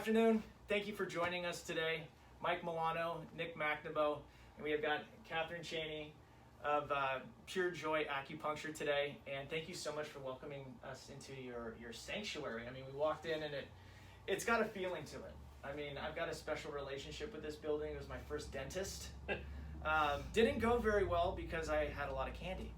afternoon. Thank you for joining us today. Mike Milano, Nick McNaboe, and we have got Katharine Chaney of Pure Joy Acupuncture today. And thank you so much for welcoming us into your sanctuary. I mean, we walked in and it's got a feeling to it. I mean, I've got a special relationship with this building. It was my first dentist. Didn't go very well because I had a lot of candy.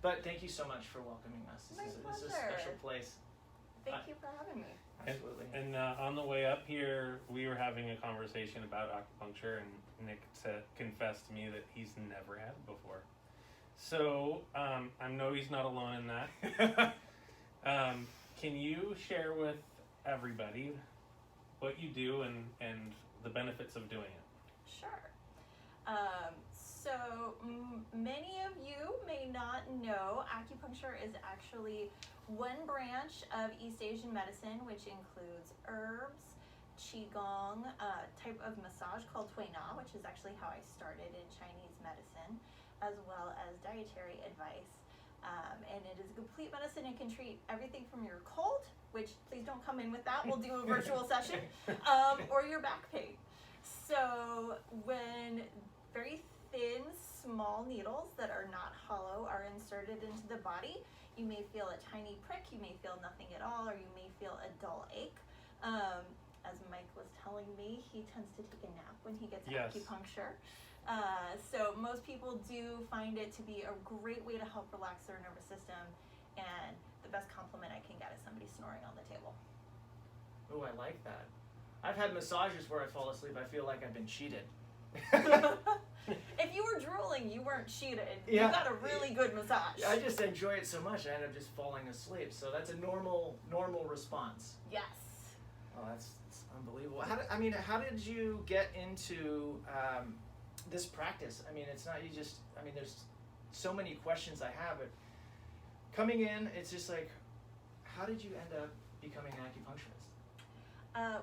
But thank you so much for welcoming us. This is a special place. Thank you for having me. Absolutely. And on the way up here, we were having a conversation about acupuncture, and Nick confessed to me that he's never had it before. So I know he's not alone in that. Can you share with everybody what you do and the benefits of doing it? Sure. So many of you may not know acupuncture is actually one branch of East Asian medicine, which includes herbs, qigong, a type of massage called Tui Na, which is actually how I started in Chinese medicine, as well as dietary advice. And it is a complete medicine. It can treat everything from your cold, which please don't come in with that. We'll do a virtual session, or your back pain. So when very thin, small needles that are not hollow are inserted into the body, you may feel a tiny prick, you may feel nothing at all, or you may feel a dull ache. As Mike was telling me, he tends to take a nap when he gets acupuncture. So most people do find it to be a great way to help relax their nervous system, and the best compliment I can get is somebody snoring on the table. Oh, I like that. I've had massages where I fall asleep. I feel like I've been cheated. If you were drooling, you weren't cheated. Yeah. You got a really good massage. I just enjoy it so much. I end up just falling asleep. So that's a normal response. Yes. Oh, that's unbelievable. How did you get into this practice? I mean, it's not you just. I mean, there's so many questions I have. But coming in, it's just like, how did you end up becoming an acupuncturist?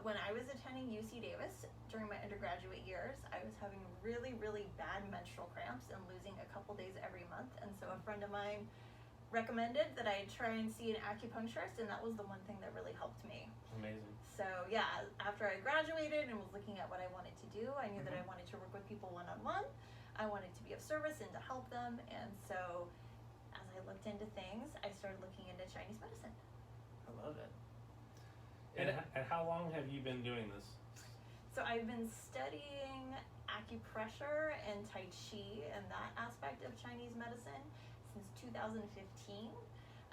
When I was attending UC Davis during my undergraduate years, I was having really, really bad menstrual cramps and losing a couple days every month. And so a friend of mine recommended that I try and see an acupuncturist, and that was the one thing that really helped me. Amazing. So yeah, after I graduated and was looking at what I wanted to do, I knew that I wanted to work with people one-on-one. I wanted to be of service and to help them. And so as I looked into things, I started looking into Chinese medicine. I love it. And how long have you been doing this? So I've been studying acupressure and Tai Chi and that aspect of Chinese medicine since 2015.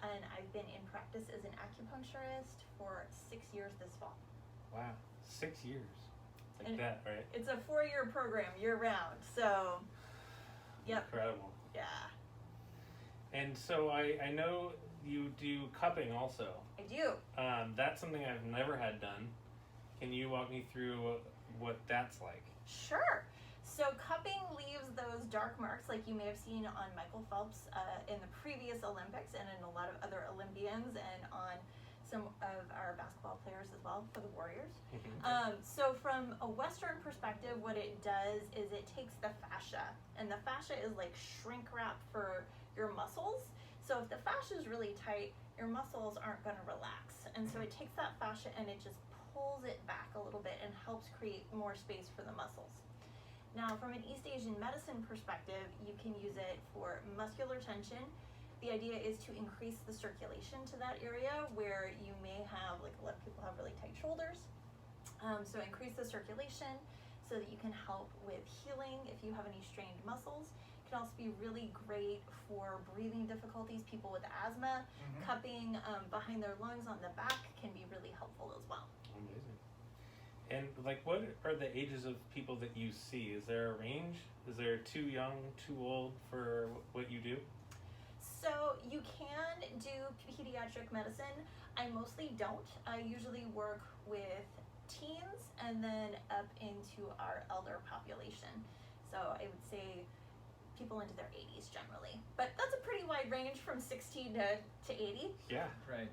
And I've been in practice as an acupuncturist for 6 years this fall. Wow, 6 years. Like and that, right? It's a 4-year program year round. So, yep. Incredible. Yeah. And so I know you do cupping also. I do. That's something I've never had done. Can you walk me through what that's like? Sure. So cupping leaves those dark marks like you may have seen on Michael Phelps in the previous Olympics and in a lot of other Olympians and on some of our basketball players as well for the Warriors. So from a Western perspective, what it does is it takes the fascia, and the fascia is like shrink wrap for your muscles. So if the fascia is really tight, your muscles aren't going to relax. And so it takes that fascia and it just pulls it back a little bit and helps create more space for the muscles. Now, from an East Asian medicine perspective, you can use it for muscular tension. The idea is to increase the circulation to that area where you may have, like a lot of people have really tight shoulders. So increase the circulation so that you can help with healing if you have any strained muscles. It can also be really great for breathing difficulties. People with asthma, cupping behind their lungs on the back can be really helpful as well. Amazing. And like, what are the ages of people that you see? Is there a range? Is there too young, too old for what you do? So you can do pediatric medicine. I mostly don't. I usually work with teens and then up into our elder population. So I would say people into their 80s generally. But that's a pretty wide range from 16 to 80. Yeah. Right.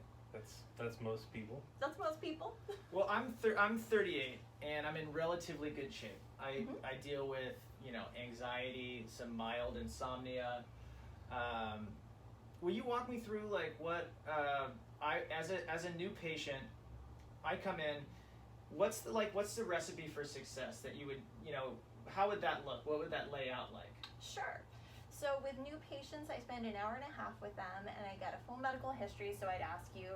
That's most people. That's most people. Well, I'm 38 and I'm in relatively good shape. I deal with anxiety, some mild insomnia. Will you walk me through like what I as a new patient, I come in what's the recipe for success that you would, how would that look? What would that lay out like? Sure. So with new patients, I spend an hour and a half with them, and I get a full medical history. So I'd ask you,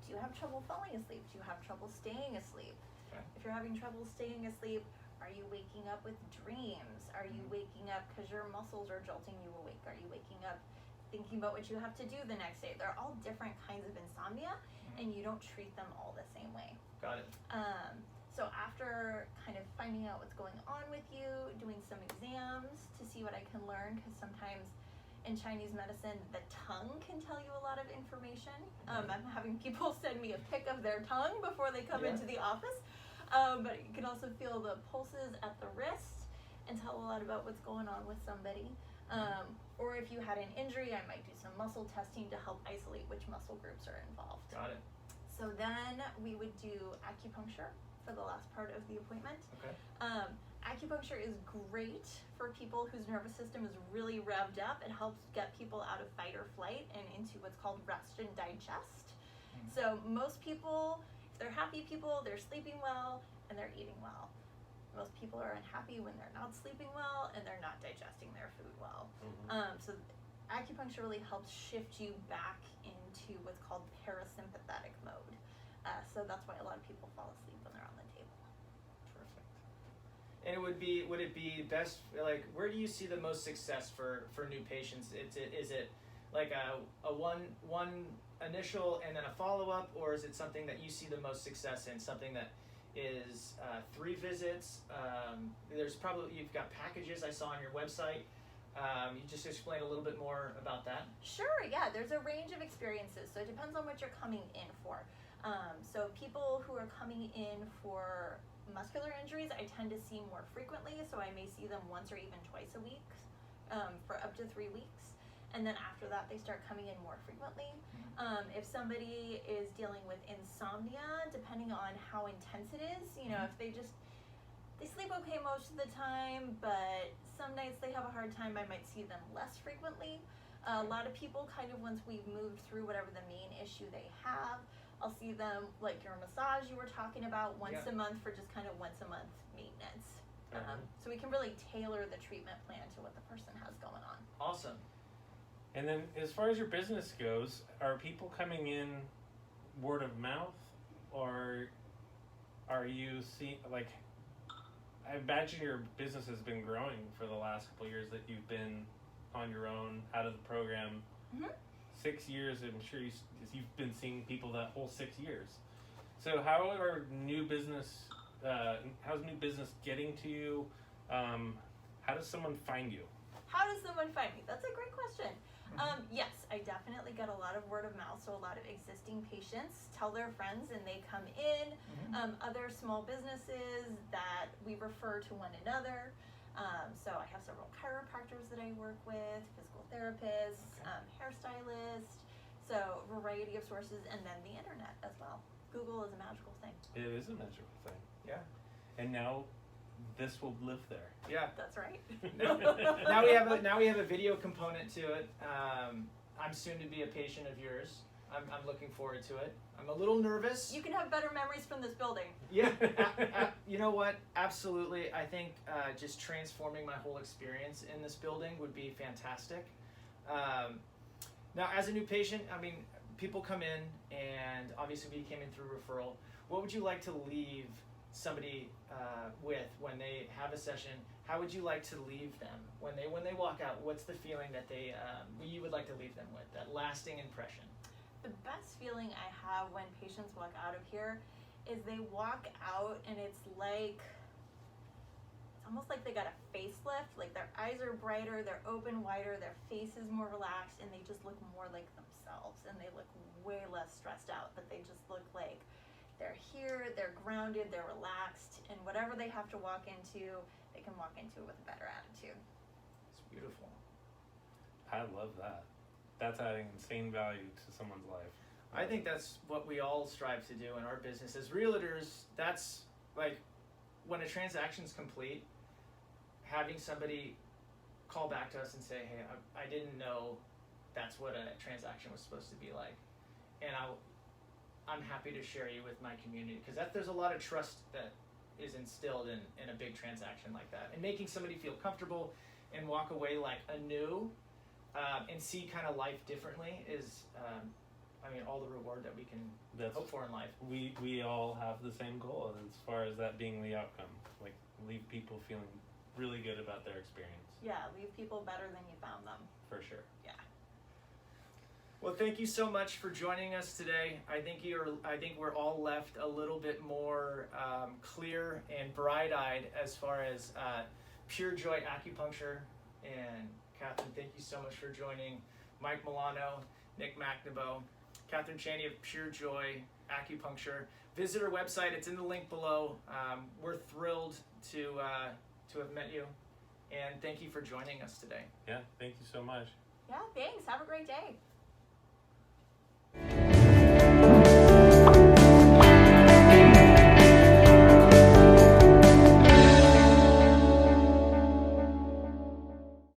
do you have trouble falling asleep? Do you have trouble staying asleep? Okay. If you're having trouble staying asleep, are you waking up with dreams? Are you waking up because your muscles are jolting you awake? Are you waking up thinking about what you have to do the next day? They're all different kinds of insomnia, and you don't treat them all the same way. Got it. So after kind of finding out what's going on with you, doing some exams to see what I can learn, because sometimes in Chinese medicine, the tongue can tell you a lot of information. I'm having people send me a pic of their tongue before they come into the office. But you can also feel the pulses at the wrist and tell a lot about what's going on with somebody. Or if you had an injury, I might do some muscle testing to help isolate which muscle groups are involved. Got it. So then we would do acupuncture for the last part of the appointment. Okay. Acupuncture is great for people whose nervous system is really revved up. It helps get people out of fight or flight and into what's called rest and digest. So most people, if they're happy people, they're sleeping well and they're eating well. Most people are unhappy when they're not sleeping well and they're not digesting their food well. So acupuncture really helps shift you back into what's called parasympathetic mode. So that's why a lot of people fall asleep when they're on the table. Perfect. And would it be best, like, where do you see the most success for new patients? Is it like a one initial and then a follow-up, or is it something that you see the most success in, something that is 3 visits? You've got packages I saw on your website. You just explain a little bit more about that. Sure, yeah, there's a range of experiences, so it depends on what you're coming in for. So people who are coming in for muscular injuries, I tend to see more frequently, so I may see them once or even twice a week for up to 3 weeks. And then after that, they start coming in more frequently. If somebody is dealing with insomnia, depending on how intense it is, if they sleep okay most of the time, but some nights they have a hard time, I might see them less frequently. A lot of people once we've moved through whatever the main issue they have, I'll see them, like your massage you were talking about, once a month for just once a month maintenance. So we can really tailor the treatment plan to what the person has going on. Awesome. And then as far as your business goes, are people coming in word of mouth, or are you seeing, I imagine your business has been growing for the last couple of years that you've been on your own, out of the program. 6 years, I'm sure you've been seeing people that whole 6 years. So how's new business getting to you? How does someone find you? How does someone find me? That's a great question. Yes, I definitely get a lot of word of mouth, so a lot of existing patients tell their friends and they come in. Other small businesses that we refer to one another. So I have several chiropractors that I work with, physical therapists, hairstylists, so a variety of sources, and then the internet as well. Google is a magical thing. It is a magical thing. Yeah. And now this will live there. Yeah. That's right. Now we have a video component to it. I'm soon to be a patient of yours. I'm looking forward to it. I'm a little nervous. You can have better memories from this building. Yeah. You know what? Absolutely. I think just transforming my whole experience in this building would be fantastic. Now, as a new patient, people come in, and obviously we came in through referral. What would you like to leave somebody with when they have a session? How would you like to leave them when they walk out? What's the feeling that you would like to leave them with? That lasting impression. The best feeling I have when patients walk out of here is they walk out and it's almost like they got a facelift. Like their eyes are brighter, they're open wider, their face is more relaxed, and they just look more like themselves, and they look way less stressed out, but they just look like they're here, they're grounded, they're relaxed, and whatever they have to walk into, they can walk into it with a better attitude. It's beautiful. I love that. That's adding insane value to someone's life. I think that's what we all strive to do in our business. As realtors, that's like when a transaction's complete, having somebody call back to us and say, hey, I didn't know that's what a transaction was supposed to be like. And I'm happy to share you with my community, because there's a lot of trust that is instilled in a big transaction like that, and making somebody feel comfortable and walk away like anew, and see kind of life differently is, all the reward that we can hope for in life. We all have the same goal as far as that being the outcome. Like, leave people feeling really good about their experience. Yeah, leave people better than you found them. For sure. Yeah. Well, thank you so much for joining us today. I think we're all left a little bit more clear and bright-eyed as far as Pure Joy Acupuncture. And Katharine, thank you so much for joining. Mike Milano, Nick McNaboe, Katharine Chaney of Pure Joy Acupuncture. Visit our website; it's in the link below. We're thrilled to have met you, and thank you for joining us today. Yeah, thank you so much. Yeah, thanks. Have a great day.